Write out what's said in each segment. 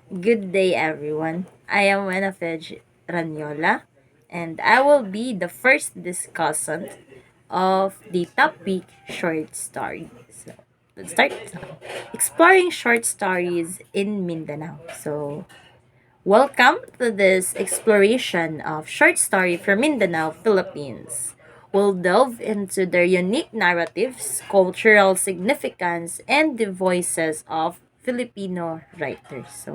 Good day, everyone. I am Winifred Ranyola, and I will be the first discussant of the topic short story. So, let's start. Exploring short stories in Mindanao. Welcome to this exploration of short story from Mindanao, Philippines. We'll delve into their unique narratives, cultural significance, and the voices of Filipino writers.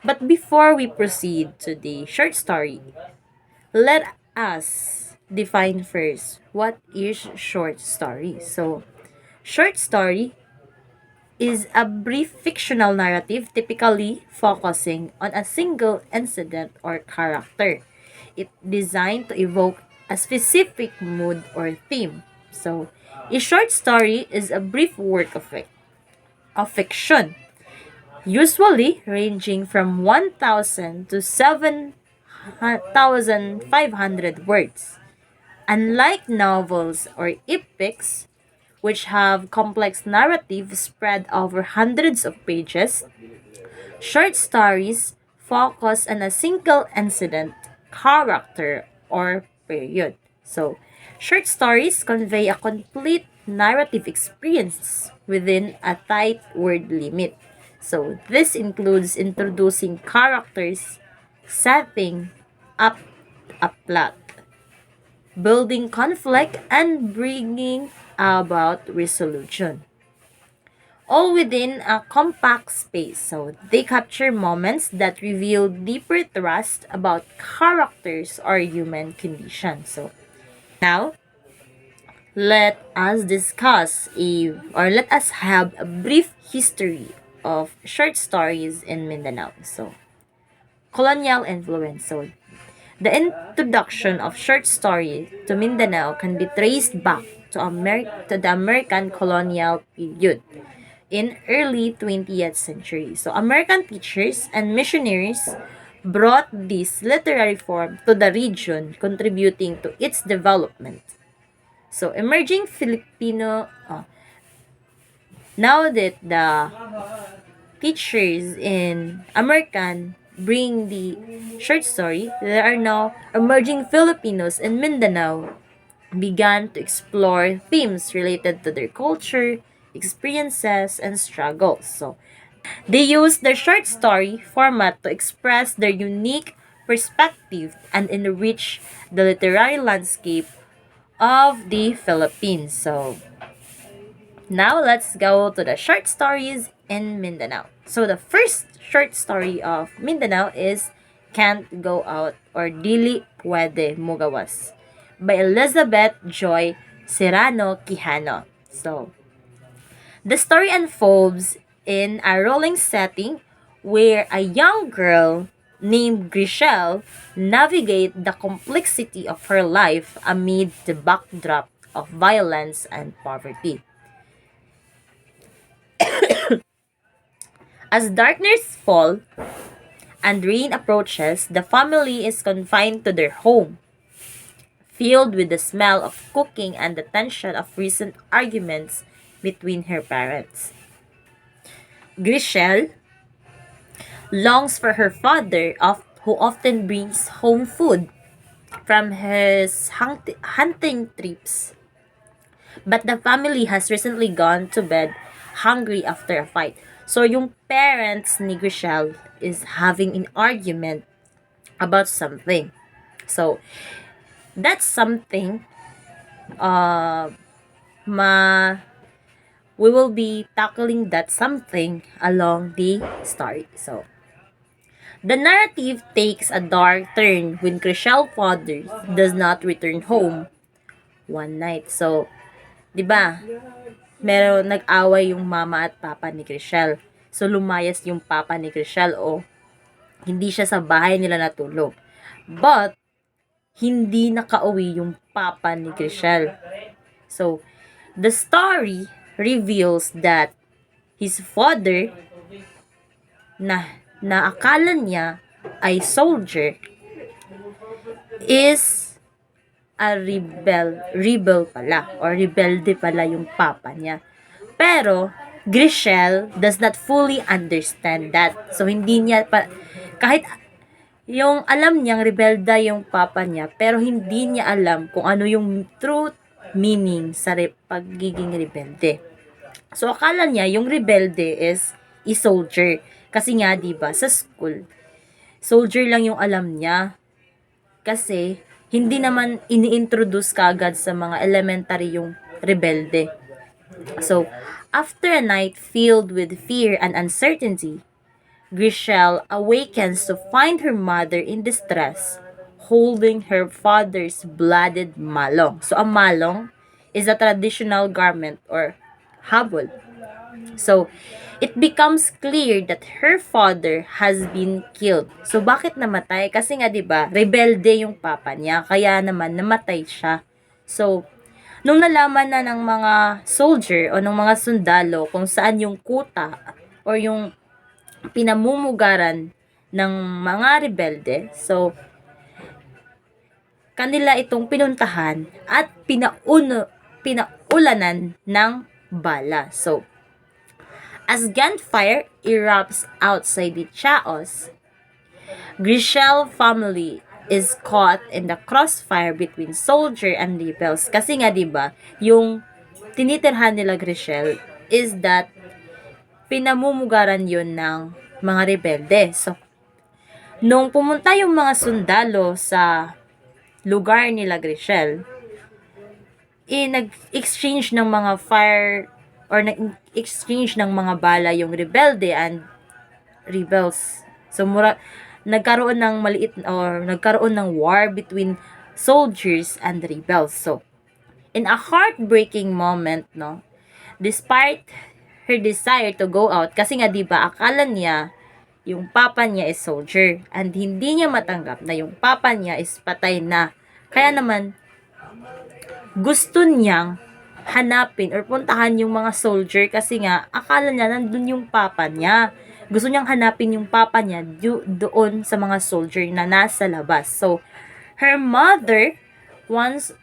But before we proceed to the short story, let us define first what is short story. Short story is a brief fictional narrative typically focusing on a single incident or character. It designed to evoke a specific mood or theme. A short story is a brief work of fiction, usually ranging from 1,000 to 7,500 words. Unlike novels or epics, which have complex narratives spread over hundreds of pages, short stories focus on a single incident, character, or period. Short stories convey a complete narrative experience within a tight word limit. This includes introducing characters, setting up a plot, building conflict, and bringing about resolution, all within a compact space. They capture moments that reveal deeper trust about characters or human conditions. Now, let us have a brief history of short stories in Mindanao. Colonial influence. The introduction of short story to Mindanao can be traced back to the American colonial period in early 20th century. American teachers and missionaries brought this literary form to the region, contributing to its development. Emerging Filipino, now that the teachers in American bring the short story, there are now emerging Filipinos in Mindanao began to explore themes related to their culture, experiences, and struggles. They use the short story format to express their unique perspective and enrich the literary landscape of the Philippines. Now let's go to the short stories in Mindanao. The first short story of Mindanao is Can't Go Out or Dili Puede Mugawas by Elizabeth Joy Serrano Quijano. The story unfolds in a rolling setting where a young girl named Grishel navigates the complexity of her life amid the backdrop of violence and poverty. As darkness falls and rain approaches, the family is confined to their home, filled with the smell of cooking and the tension of recent arguments between her parents. Grishel longs for her father, who often brings home food from his hunting trips. But the family has recently gone to bed hungry after a fight. Yung parents ni Grishel is having an argument about something. So, that's something uh, ma we will be tackling that something along the story. The narrative takes a dark turn when Crishel's father does not return home one night. 'Di ba? Meron nag-away yung mama at papa ni Crishel. Lumayas yung papa ni Crishel o hindi siya sa bahay nila natulog. But hindi nakauwi yung papa ni Crishel. The story reveals that his father na akala niya ay soldier is a rebel pala or rebelde pala yung papa niya. Pero Grishel does not fully understand that. So, hindi niya pa, kahit yung alam niyang rebelda yung papa niya, pero hindi niya alam kung ano yung true meaning sa pagiging rebelde. So, akala niya yung rebelde is soldier. Kasi nga, di ba sa school, soldier lang yung alam niya. Kasi, hindi naman ini-introduce kaagad sa mga elementary yung rebelde. So, after a night filled with fear and uncertainty, Grishel awakens to find her mother in distress, holding her father's blooded malong. So, a malong is a traditional garment or habol. So, it becomes clear that her father has been killed. So, bakit namatay? Kasi nga, 'di ba, rebelde yung papa niya, kaya naman namatay siya. So, nung nalaman na ng mga soldier o ng mga sundalo kung saan yung kuta or yung pinamumugaran ng mga rebelde, so kanila itong pinuntahan at pinaulanan ng bala. So, as gunfire erupts outside the chaos, Grishel family is caught in the crossfire between soldier and rebels. Kasi nga 'di ba, yung tinitirhan nila Grishel is that pinamumugaran yun ng mga rebelde. So, nung pumunta yung mga sundalo sa lugar nila Grishel, nag-exchange ng mga fire or nag-exchange ng mga bala yung rebelde and rebels. So, nagkaroon ng maliit or nagkaroon ng war between soldiers and rebels. So, in a heartbreaking moment, no, despite her desire to go out, kasi nga 'di ba akala niya yung papa niya is soldier and hindi niya matanggap na yung papa niya is patay na. Kaya naman gusto niyang hanapin or puntahan yung mga soldier kasi nga akala niya nandun yung papa niya. Gusto niyang hanapin yung papa niya doon sa mga soldier na nasa labas. So, her mother wants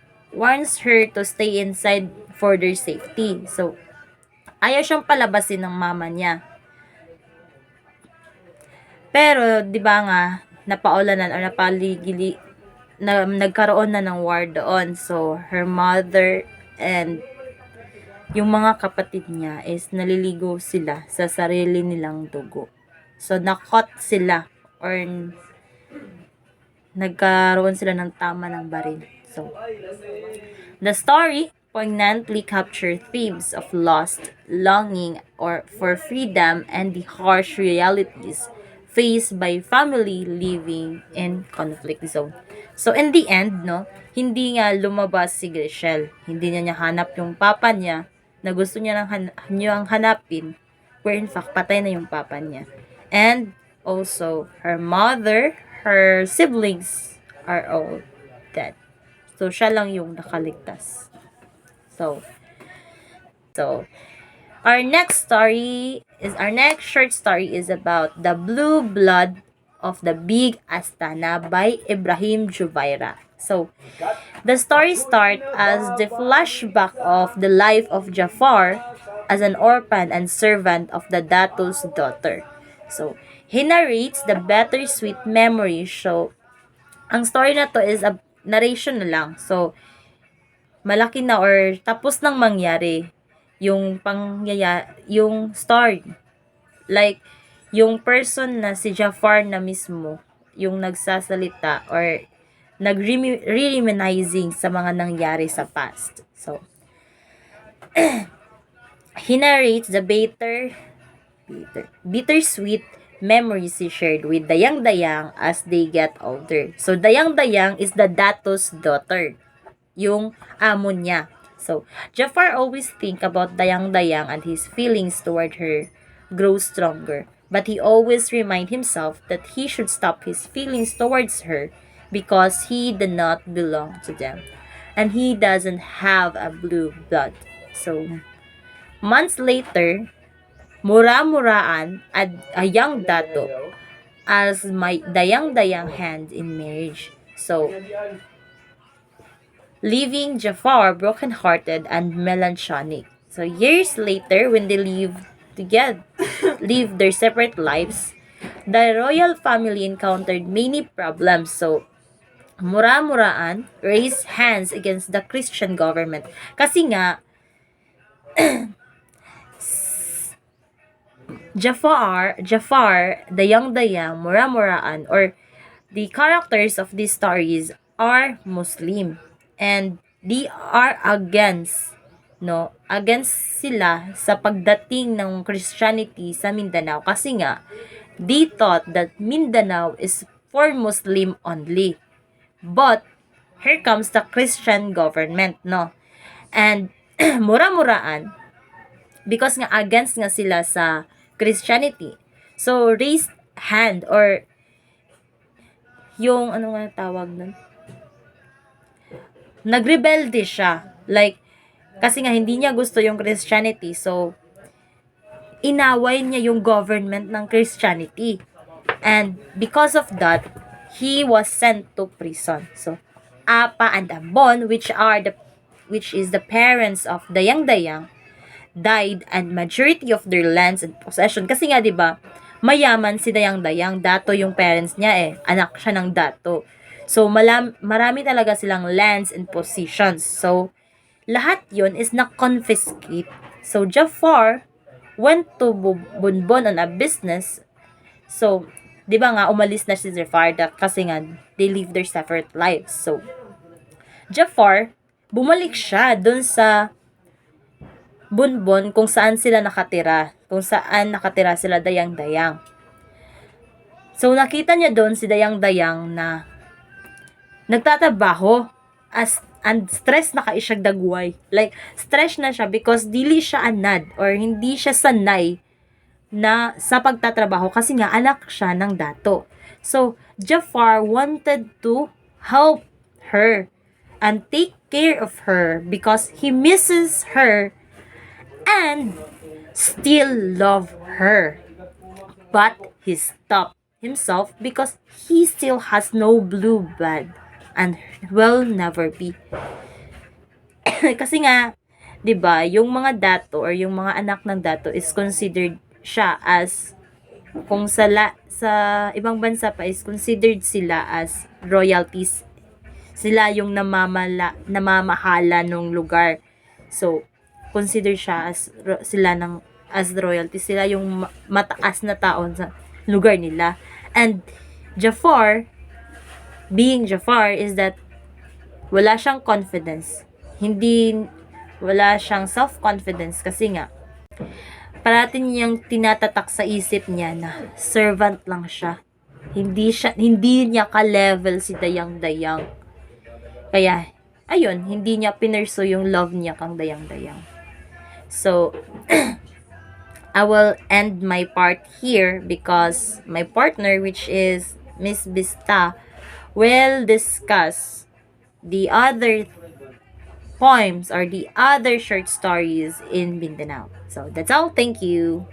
her to stay inside for their safety. So, ayaw siyang palabasin ng mama niya. Pero, di ba nga, napaulanan o nagkaroon na ng war doon. So, her mother and yung mga kapatid niya is naliligo sila sa sarili nilang dugo. So, nakot sila or nagkaroon sila ng tama ng baril. So, the story poignantly captures themes of lost, longing, or for freedom and the harsh realities faced by family living in conflict zone. So, in the end, no, hindi nga lumabas si Grishel. Hindi niya hanap yung papa niya na gusto niya niyang hanapin, where in fact, patay na yung papa niya. And also, her mother, her siblings are all dead. So, siya lang yung nakaligtas. So, our next short story is about The Blue Blood of the Big Astana by Ibrahim Juvaira. So, the story starts as the flashback of the life of Jafar as an orphan and servant of the Dato's daughter. So, he narrates the bittersweet memories. So, ang story na to is a narration na lang. So, malaki na or tapos nang mangyari yung yung story. Like, yung person na si Jafar na mismo, yung nagsasalita or nag-reminiscing sa mga nangyari sa past. So, he narrates the bittersweet memories he shared with Dayang-Dayang as they get older. So, Dayang-Dayang is the Dato's daughter, yung amo niya. So, Jafar always think about Dayang-Dayang and his feelings toward her grow stronger. But he always remind himself that he should stop his feelings towards her because he did not belong to them. And he doesn't have a blue blood. So, months later, mura-muraan a young dato as my dayang-dayang hand in marriage. So, leaving Jafar broken-hearted and melancholic. So, years later, when they live to get live their separate lives, the royal family encountered many problems. So, mura-muraan raised hands against the Christian government. Kasi nga, Jafar, Dayang-Dayang, Mura-muraan, or the characters of these stories are Muslim. And they are against sila sa pagdating ng Christianity sa Mindanao. Kasi nga, they thought that Mindanao is for Muslim only. But, here comes the Christian government, no? And, mura-muraan, because nga against nga sila sa Christianity. So, raised hand or yung, ano nga tawag nun? Nagrebelde siya. Like, kasi nga hindi niya gusto yung Christianity. So, inaway niya yung government ng Christianity. And because of that, he was sent to prison. So, Apa and Ambon, which is the parents of Dayang-Dayang, died and majority of their lands and possession. Kasi nga 'di ba, mayaman si Dayang-Dayang, dato yung parents niya anak siya ng dato. So marami talaga silang lands and possessions. So lahat 'yon is na-confiscate. So Jafar went to Bunbon on a business. So 'di ba nga umalis na si Jafar kasi nga they live their separate lives. So Jafar bumalik siya dun sa Bunbon kung saan sila nakatira. Kung saan nakatira sila Dayang-Dayang. So, nakita niya doon si Dayang-Dayang na nagtatrabaho and stress na kay siya dagway. Like, stress na siya because dili siya anad or hindi siya sanay na sa pagtatrabaho kasi nga anak siya ng dato. So, Jafar wanted to help her and take care of her because he misses her and still love her. But he stopped himself because he still has no blue blood and will never be. Kasi nga, 'di ba, yung mga dato or yung mga anak ng dato is considered siya as kung sa ibang bansa pa is considered sila as royalties. Sila yung namamahala ng lugar. So, consider siya as royalty. Sila yung mataas na tao sa lugar nila. And Jafar, being Jafar, is that wala siyang confidence. Wala siyang self-confidence kasi nga parati niyang tinatatak sa isip niya na servant lang siya. Hindi niya ka-level si Dayang-Dayang. Kaya, ayun, hindi niya pinurso yung love niya kang Dayang-Dayang. So, I will end my part here because my partner, which is Miss Bista, will discuss the other poems or the other short stories in Mindanao. So, that's all. Thank you.